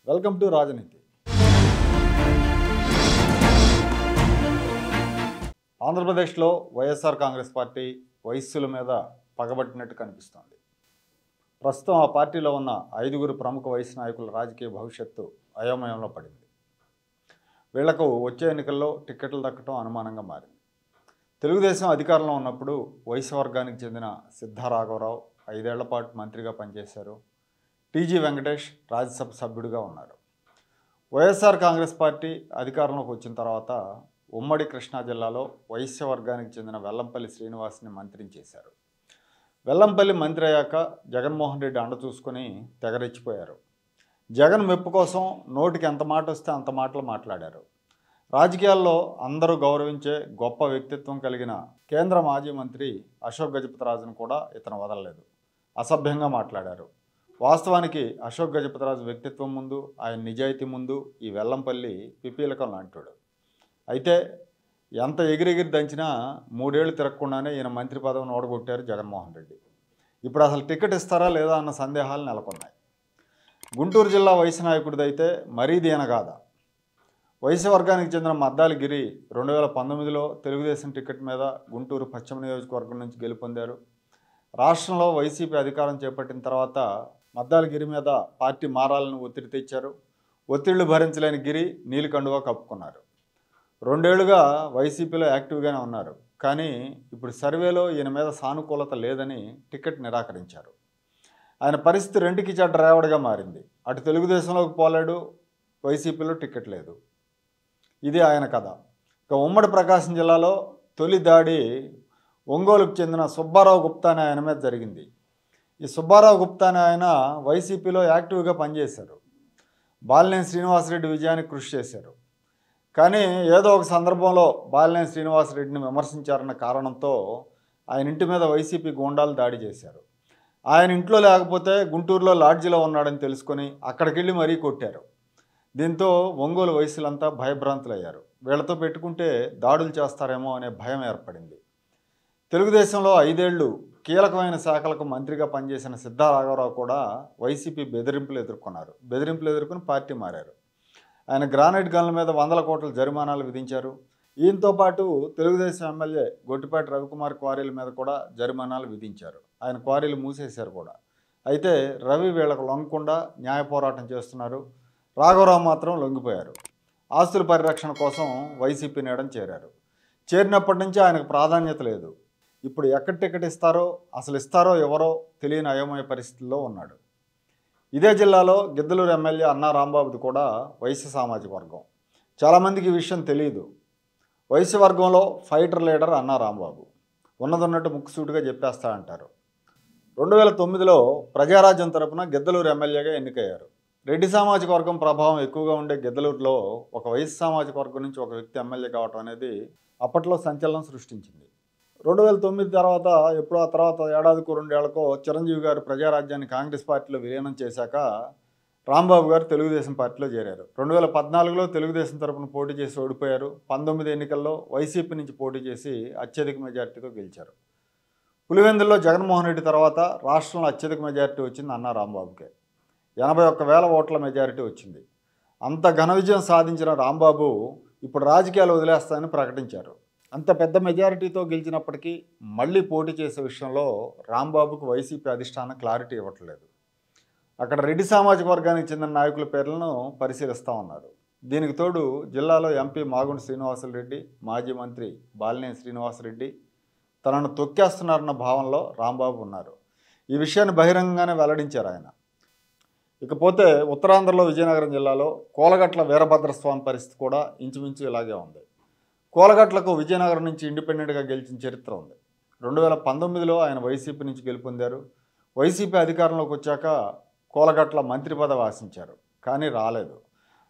Welcome to రాజనీతి. ఆంధ్రప్రదేశ్లో YSR Congress party వయస్సుల మీద పగబట్టినట్టు కనిపిస్తోంది. ప్రస్తుతం ఆ పార్టీలో ఉన్న 5 ప్రముఖ వయసు నాయకుల రాజకీయ భవిష్యత్తు అయోమయంలో పడింది. వీళ్లకు వచ్చే ఎన్నికల్లో టిక్కెట్లు దక్కడం అనుమానంగా మారింది. తెలుగుదేశం అధికారంలో ఉన్నప్పుడు వయసు వర్గానికి చెందిన సిద్ధా రాఘవరావు 5 ఏళ్ల పాటు మంత్రిగా పనిచేశారు. టీజీ వెంకటేష్ రాజ్యసభ సభ్యుడిగా ఉన్నారు. వైఎస్ఆర్ కాంగ్రెస్ పార్టీ అధికారంలోకి వచ్చిన తర్వాత ఉమ్మడి కృష్ణా జిల్లాలో వైశ్య వర్గానికి చెందిన వెల్లంపల్లి శ్రీనివాస్ని మంత్రిని చేశారు. వెల్లంపల్లి మంత్రి అయ్యాక జగన్మోహన్ రెడ్డి అండ చూసుకొని తెగరెచ్చిపోయారు. జగన్ మెప్పు కోసం నోటికి ఎంత మాట వస్తే అంత మాటలు మాట్లాడారు. రాజకీయాల్లో అందరూ గౌరవించే గొప్ప వ్యక్తిత్వం కలిగిన కేంద్ర మాజీ మంత్రి అశోక్ గజపతిరాజును కూడా ఇతను వదలలేదు. అసభ్యంగా మాట్లాడారు. వాస్తవానికి అశోక్ గజపతిరాజు వ్యక్తిత్వం ముందు, ఆయన నిజాయితీ ముందు ఈ వెల్లంపల్లి పిపీలకం లాంటాడు. అయితే ఎంత ఎగిరెగిరి దంచినా 3 ఏళ్లు తిరగకుండానే ఈయన మంత్రి పదవిని ఓడగొట్టారు జగన్మోహన్ రెడ్డి. ఇప్పుడు అసలు టికెట్ ఇస్తారా లేదా అన్న సందేహాలు నెలకొన్నాయి. గుంటూరు జిల్లా వయసు నాయకుడిదైతే మరీ దీనగాథ. వయసు వర్గానికి చెందిన మద్దాలి గిరి 2019లో తెలుగుదేశం టికెట్ మీద గుంటూరు పశ్చిమ నియోజకవర్గం నుంచి గెలుపొందారు. రాష్ట్రంలో వైసీపీ అధికారం చేపట్టిన తర్వాత మద్దాలి గిరి మీద పార్టీ మారాలని ఒత్తిడి తెచ్చారు. ఒత్తిళ్లు భరించలేని గిరి నీలికండువా కప్పుకున్నారు. 2 ఏళ్లుగా వైసీపీలో యాక్టివ్గానే ఉన్నారు. కానీ ఇప్పుడు సర్వేలో ఈయన మీద సానుకూలత లేదని టికెట్ నిరాకరించారు. ఆయన పరిస్థితి రెంటికి చెడ్డ రేవడిగా మారింది. అటు తెలుగుదేశంలోకి పోలేడు, వైసీపీలో టికెట్ లేదు. ఇది ఆయన కథ. ఇక ఉమ్మడి ప్రకాశం జిల్లాలో తొలి దాడి ఒంగోలుకు చెందిన సుబ్బారావు గుప్తా అనే ఆయన మీద జరిగింది. ఈ సుబ్బారావు గుప్తా అనే ఆయన వైసీపీలో యాక్టివ్గా పనిచేశారు. బాలినేని శ్రీనివాసరెడ్డి విజయానికి కృషి చేశారు. కానీ ఏదో ఒక సందర్భంలో బాలినేని శ్రీనివాసరెడ్డిని విమర్శించారన్న కారణంతో ఆయన ఇంటి మీద వైసీపీ గూండాలు దాడి చేశారు. ఆయన ఇంట్లో లేకపోతే గుంటూరులో లాడ్జిలో ఉన్నాడని తెలుసుకొని అక్కడికి వెళ్ళి మరీ కొట్టారు. దీంతో ఒంగోలు వయసులంతా భయభ్రాంతులయ్యారు. వీళ్లతో పెట్టుకుంటే దాడులు చేస్తారేమో అనే భయం ఏర్పడింది. తెలుగుదేశంలో 5 ఏళ్లు కీలకమైన శాఖలకు మంత్రిగా పనిచేసిన సిద్ధా రాఘవరావు కూడా వైసీపీ బెదిరింపులు ఎదుర్కొని పార్టీ మారారు. ఆయన గ్రానైట్ గన్ల మీద 100 కోట్ల జరిమానాలు విధించారు. ఈయనతో పాటు తెలుగుదేశం ఎమ్మెల్యే గొట్టిపాటి రవికుమార్ క్వారీల మీద కూడా జరిమానాలు విధించారు. ఆయన క్వారీలు మూసేశారు కూడా. అయితే రవి వీళ్లకు లొంగకుండా న్యాయ పోరాటం చేస్తున్నారు. రాఘవరావు మాత్రం లొంగిపోయారు. ఆస్తుల పరిరక్షణ కోసం వైసీపీ నీడని చేరారు. చేరినప్పటి నుంచి ఆయనకు ప్రాధాన్యత లేదు. ఇప్పుడు ఎక్కడ టికెట్ ఇస్తారో, అసలు ఇస్తారో ఎవరో తెలియని అయోమయ పరిస్థితుల్లో ఉన్నాడు. ఇదే జిల్లాలో గిద్దలూరు ఎమ్మెల్యే అన్నా రాంబాబుది కూడా వైశ్య సామాజిక వర్గం. చాలామందికి ఈ విషయం తెలియదు. వైశ్య వర్గంలో ఫైటర్ లీడర్ అన్నా రాంబాబు. ఉన్నదన్నట్టు ముక్కుసూటిగా చెప్పేస్తా అంటారు. 2009లో ప్రజారాజ్యం తరపున గిద్దలూరు ఎమ్మెల్యేగా ఎన్నికయ్యారు. రెడ్డి సామాజిక వర్గం ప్రభావం ఎక్కువగా ఉండే గిద్దలూరులో ఒక వయసు సామాజిక వర్గం నుంచి ఒక వ్యక్తి ఎమ్మెల్యే కావటం అనేది అప్పట్లో సంచలనం సృష్టించింది. 2009 తర్వాత ఎప్పుడో ఆ తర్వాత ఏడాదికో 2 ఏళ్లకో చిరంజీవి గారు ప్రజారాజ్యాన్ని కాంగ్రెస్ పార్టీలో విలీనం చేశాక రాంబాబు గారు తెలుగుదేశం పార్టీలో చేరారు. 2014లో తెలుగుదేశం తరపున పోటీ చేసి ఓడిపోయారు. 19 ఎన్నికల్లో వైసీపీ నుంచి పోటీ చేసి అత్యధిక మెజార్టీతో గెలిచారు. పులివెందుల్లో జగన్మోహన్ రెడ్డి తర్వాత రాష్ట్రంలో అత్యధిక మెజార్టీ వచ్చింది అన్నా రాంబాబుకే. 81,000 ఓట్ల మెజారిటీ వచ్చింది. అంత ఘన విజయం సాధించిన రాంబాబు ఇప్పుడు రాజకీయాలు వదిలేస్తానని ప్రకటించారు. అంత పెద్ద మెజారిటీతో గెలిచినప్పటికీ మళ్ళీ పోటీ చేసే విషయంలో రాంబాబుకు వైసీపీ అధిష్టానం క్లారిటీ ఇవ్వట్లేదు. అక్కడ రెడ్డి సామాజిక వర్గానికి చెందిన నాయకుల పేర్లను పరిశీలిస్తూ ఉన్నారు. దీనికి తోడు జిల్లాలో ఎంపీ మాగుంట శ్రీనివాసరెడ్డి, మాజీ మంత్రి బాలినేని శ్రీనివాసరెడ్డి తనను తొక్కేస్తున్నారన్న భావనలో రాంబాబు ఉన్నారు. ఈ విషయాన్ని బహిరంగంగానే వెల్లడించారు ఆయన. ఇకపోతే ఉత్తరాంధ్రలో విజయనగరం జిల్లాలో కోలగట్ల వీరభద్రస్వామి పరిస్థితి కూడా ఇంచుమించు ఇలాగే ఉంది. కోలగట్లకు విజయనగరం నుంచి ఇండిపెండెంట్గా గెలిచిన చరిత్ర ఉంది. 2019లో ఆయన వైసీపీ నుంచి గెలుపొందారు. వైసీపీ అధికారంలోకి వచ్చాక కోలగట్ల మంత్రి పదవి ఆశించారు, కానీ రాలేదు.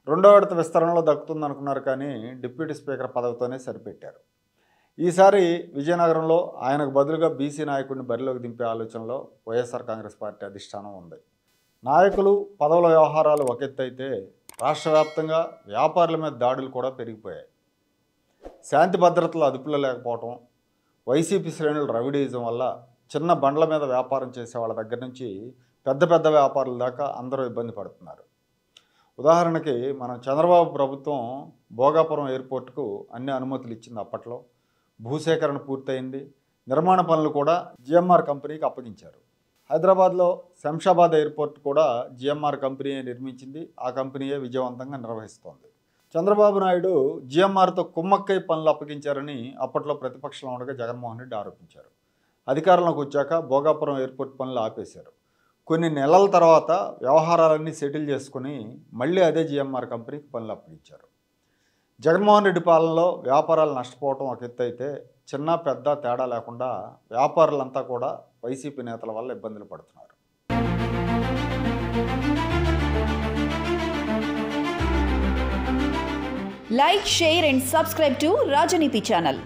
2వ విడత విస్తరణలో దక్కుతుందనుకున్నారు, కానీ డిప్యూటీ స్పీకర్ పదవితోనే సరిపెట్టారు. ఈసారి విజయనగరంలో ఆయనకు బదులుగా బీసీ నాయకుడిని బరిలోకి దింపే ఆలోచనలో వైఎస్ఆర్ కాంగ్రెస్ పార్టీ అధిష్టానం ఉంది. నాయకులు పదవుల వ్యవహారాలు ఒక ఎత్తు అయితే రాష్ట్ర వ్యాప్తంగా వ్యాపారుల మీద దాడులు కూడా పెరిగిపోయాయి. శాంతి భద్రతలు అదుపులో లేకపోవటం, వైసీపీ శ్రేణులు రవిడీజం వల్ల చిన్న బండ్ల మీద వ్యాపారం చేసే వాళ్ళ దగ్గర నుంచి పెద్ద పెద్ద వ్యాపారుల దాకా అందరూ ఇబ్బంది పడుతున్నారు. ఉదాహరణకి మనం చంద్రబాబు ప్రభుత్వం భోగాపురం ఎయిర్పోర్ట్కు అన్ని అనుమతులు ఇచ్చింది. అప్పట్లో భూసేకరణ పూర్తయింది. నిర్మాణ పనులు కూడా జిఎంఆర్ కంపెనీకి అప్పగించారు. హైదరాబాద్లో శంషాబాద్ ఎయిర్పోర్ట్ కూడా జిఎంఆర్ కంపెనీయే నిర్మించింది. ఆ కంపెనీయే విజయవంతంగా నిర్వహిస్తోంది. చంద్రబాబు నాయుడు జిఎంఆర్తో కుమ్మక్కై పనులు అప్పగించారని అప్పట్లో ప్రతిపక్షంలో ఉండగా జగన్మోహన్ రెడ్డి ఆరోపించారు. అధికారంలోకి వచ్చాక భోగాపురం ఎయిర్పోర్ట్ పనులు ఆపేశారు. కొన్ని నెలల తర్వాత వ్యవహారాలన్నీ సెటిల్ చేసుకుని మళ్ళీ అదే జిఎంఆర్ కంపెనీకి పనులు అప్పగించారు. జగన్మోహన్ రెడ్డి పాలనలో వ్యాపారాలు నష్టపోవటం ఒక ఎత్తు అయితే, చిన్న పెద్ద తేడా లేకుండా వ్యాపారులంతా కూడా వైసీపీ నేతల వల్ల ఇబ్బందులు పడుతున్నారు. Like, share and subscribe to Rajaniti channel.